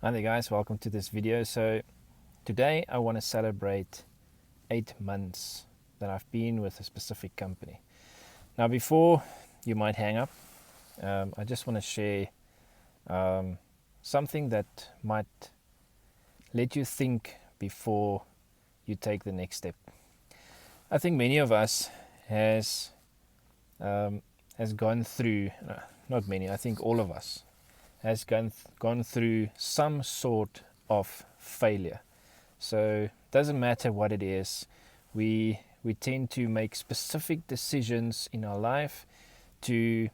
Hi there guys, welcome to this video. So today I want to celebrate 8 months that I've been with a specific company. Now before you might hang up, I just want to share something that might let you think before you take the next step. I think many of us has gone through, not many, I think all of us has gone through some sort of failure. So it doesn't matter what it is, we tend to make specific decisions in our life to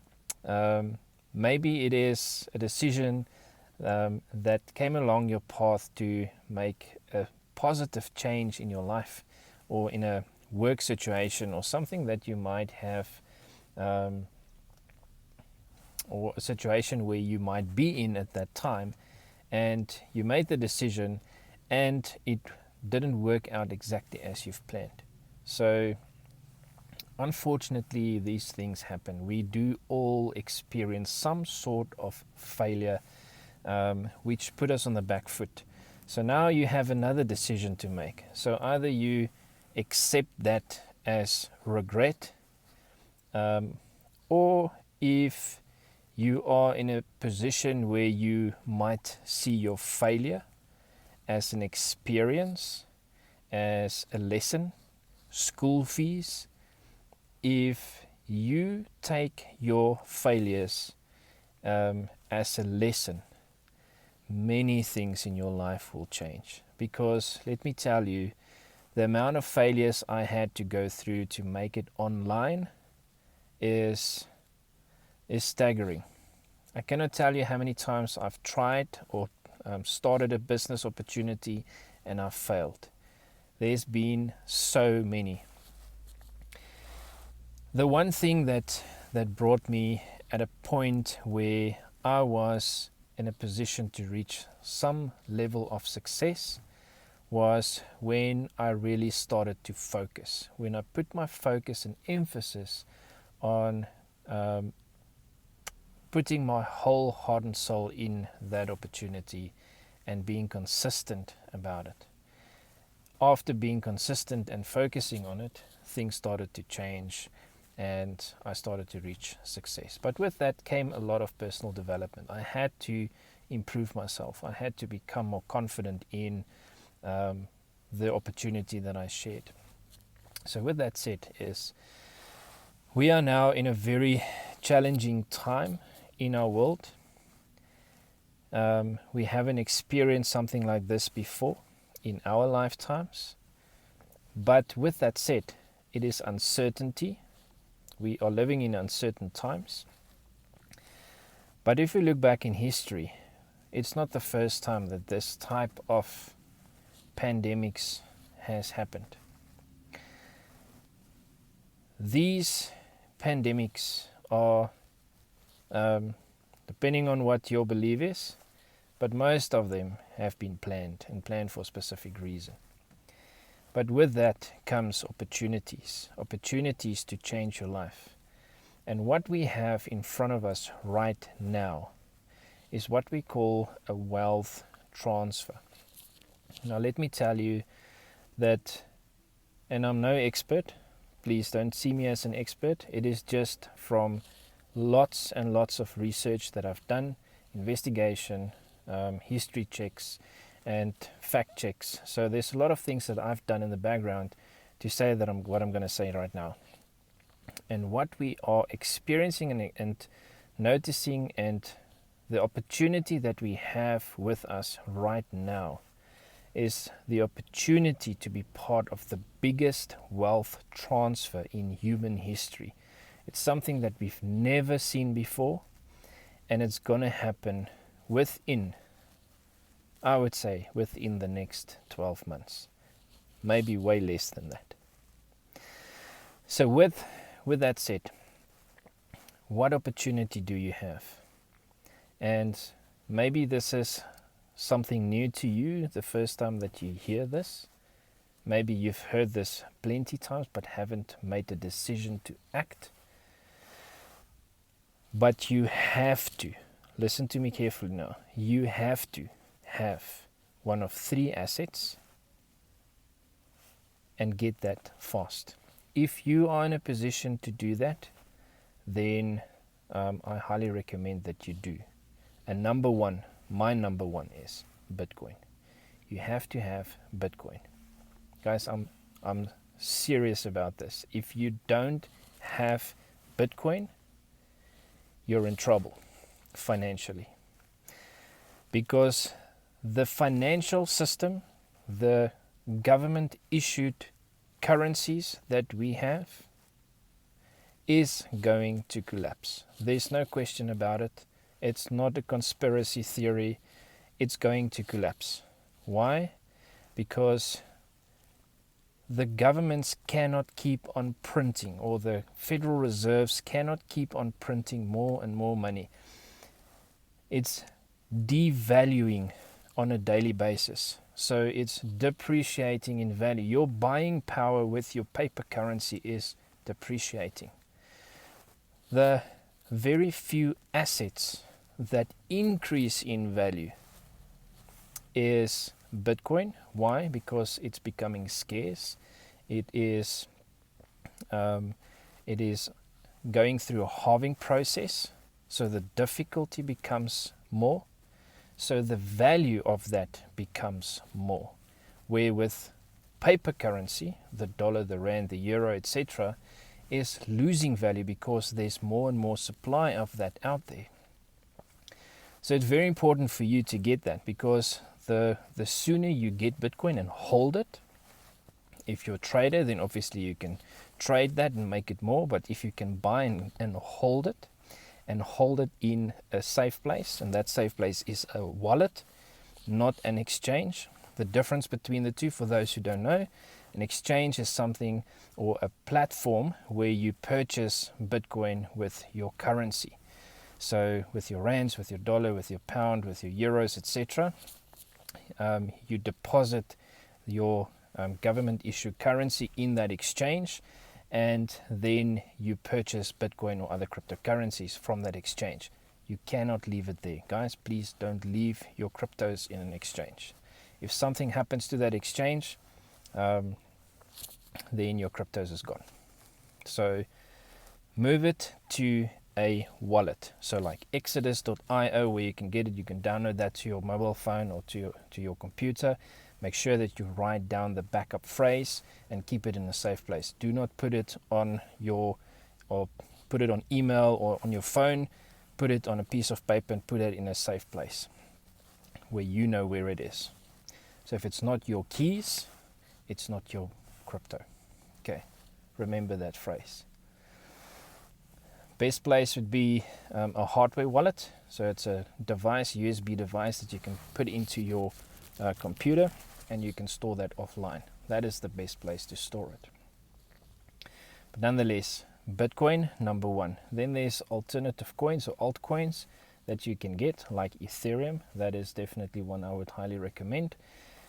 maybe it is a decision that came along your path to make a positive change in your life or in a work situation or something that you might have or a situation where you might be in at that time, and you made the decision and it didn't work out exactly as you've planned. So unfortunately these things happen. We do all experience some sort of failure which put us on the back foot. So now you have another decision to make. So either you accept that as regret, or if you are in a position where you might see your failure as an experience, as a lesson, school fees. If you take your failures as a lesson, many things in your life will change. Because let me tell you, the amount of failures I had to go through to make it online is staggering. I cannot tell you how many times I've tried or started a business opportunity and I've failed. There's been so many. The one thing that brought me at a point where I was in a position to reach some level of success was when I really started to focus. When I put my focus and emphasis on putting my whole heart and soul in that opportunity and being consistent about it. After being consistent and focusing on it, things started to change and I started to reach success. But with that came a lot of personal development. I had to improve myself. I had to become more confident in the opportunity that I shared. So with that said, we are now in a very challenging time in our world. We haven't experienced something like this before in our lifetimes. But with that said, it is uncertainty. We are living in uncertain times. But if we look back in history, it's not the first time that this type of pandemics has happened. These pandemics are depending on what your belief is, but most of them have been planned and planned for a specific reason. But with that comes opportunities to change your life. And what we have in front of us right now is what we call a wealth transfer. Now let me tell you that, and I'm no expert, please don't see me as an expert, it is just from lots and lots of research that I've done, investigation, history checks and fact checks. So there's a lot of things that I've done in the background to say that what I'm going to say right now. And what we are experiencing and noticing, and the opportunity that we have with us right now, is the opportunity to be part of the biggest wealth transfer in human history. It's something that we've never seen before, and it's going to happen within the next 12 months. Maybe way less than that. So with that said, what opportunity do you have? And maybe this is something new to you, the first time that you hear this. Maybe you've heard this plenty times but haven't made the decision to act. But you have to, listen to me carefully now, you have to have one of 3 assets and get that fast. If you are in a position to do that, then I highly recommend that you do. And number one, my number one is Bitcoin. You have to have Bitcoin. Guys, I'm serious about this. If you don't have Bitcoin, you're in trouble financially. Because the financial system, the government issued currencies that we have is going to collapse. There's no question about it. It's not a conspiracy theory. It's going to collapse. Why? Because the governments cannot keep on printing, or the Federal Reserves cannot keep on printing more and more money. It's devaluing on a daily basis. So it's depreciating in value. Your buying power with your paper currency is depreciating. The very few assets that increase in value is Bitcoin. Why? Because it's becoming scarce. It is going through a halving process, so the difficulty becomes more. So the value of that becomes more. Where with paper currency, the dollar, the rand, the euro, etc., is losing value because there's more and more supply of that out there. So it's very important for you to get that, because the sooner you get Bitcoin and hold it, if you're a trader, then obviously you can trade that and make it more. But if you can buy and hold it, and hold it in a safe place, and that safe place is a wallet, not an exchange. The difference between the two, for those who don't know, an exchange is something, or a platform where you purchase Bitcoin with your currency. So with your rands, with your dollar, with your pound, with your euros, etc., you deposit your government issued currency in that exchange, and then you purchase Bitcoin or other cryptocurrencies from that exchange. You cannot leave it there. Guys, please don't leave your cryptos in an exchange. If something happens to that exchange, then your cryptos is gone. So move it to a wallet. So like exodus.io, where you can get it, you can download that to your mobile phone or to your computer. Make sure that you write down the backup phrase and keep it in a safe place. Do not put it on put it on email or on your phone. Put it on a piece of paper and put it in a safe place where you know where it is. So if it's not your keys, it's not your crypto. Okay, remember that phrase. Best place would be a hardware wallet. So it's a device, USB device that you can put into your computer, and you can store that offline. That is the best place to store it. But nonetheless, Bitcoin, number one. Then there's alternative coins or altcoins that you can get, like Ethereum. That is definitely one I would highly recommend,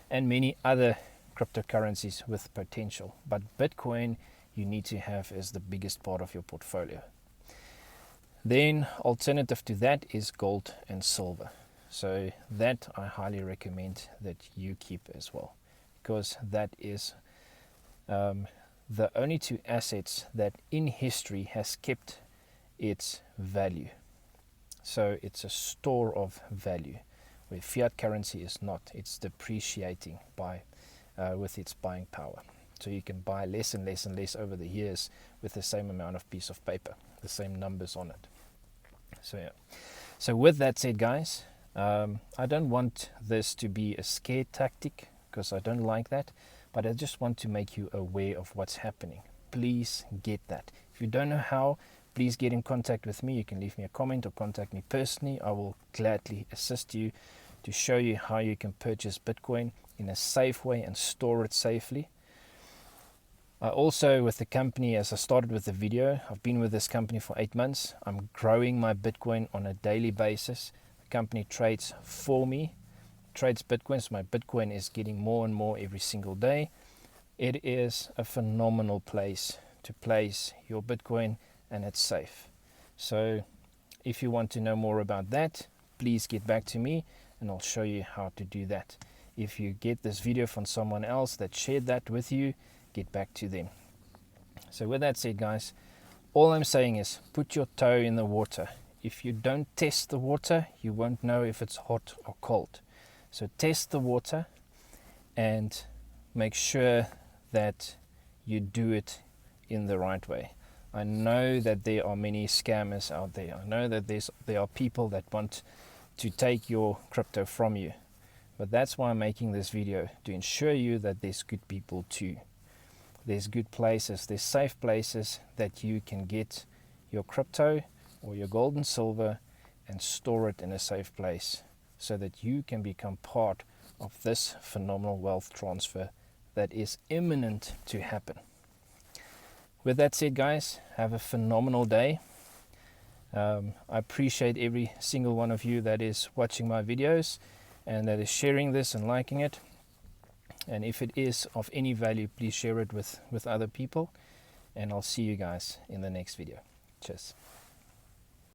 and many other cryptocurrencies with potential. But Bitcoin you need to have as the biggest part of your portfolio. Then alternative to that is gold and silver. So that I highly recommend that you keep as well, because that is the only 2 assets that in history has kept its value. So it's a store of value, where fiat currency is not. It's depreciating with its buying power. So you can buy less and less and less over the years with the same amount of piece of paper, the same numbers on it. So yeah. So with that said, guys, I don't want this to be a scare tactic, because I don't like that, but I just want to make you aware of what's happening. Please get that. If you don't know how, please get in contact with me. You can leave me a comment or contact me personally. I will gladly assist you to show you how you can purchase Bitcoin in a safe way and store it safely. I also, with the company, as I started with the video, I've been with this company for 8 months. I'm growing my Bitcoin on a daily basis. Company trades for me, trades Bitcoin, so my Bitcoin is getting more and more every single day. It is a phenomenal place to place your Bitcoin, and it's safe. So if you want to know more about that, please get back to me, and I'll show you how to do that. If you get this video from someone else that shared that with you, get back to them. So with that said, guys, all I'm saying is put your toe in the water. If you don't test the water, you won't know if it's hot or cold. So test the water and make sure that you do it in the right way. I know that there are many scammers out there. I know that there are people that want to take your crypto from you. But that's why I'm making this video, to ensure you that there's good people too. There's good places, there's safe places that you can get your crypto or your gold and silver and store it in a safe place so that you can become part of this phenomenal wealth transfer that is imminent to happen. With that said, guys, have a phenomenal day. I appreciate every single one of you that is watching my videos and that is sharing this and liking it. And if it is of any value, please share it with other people. And I'll see you guys in the next video. Cheers.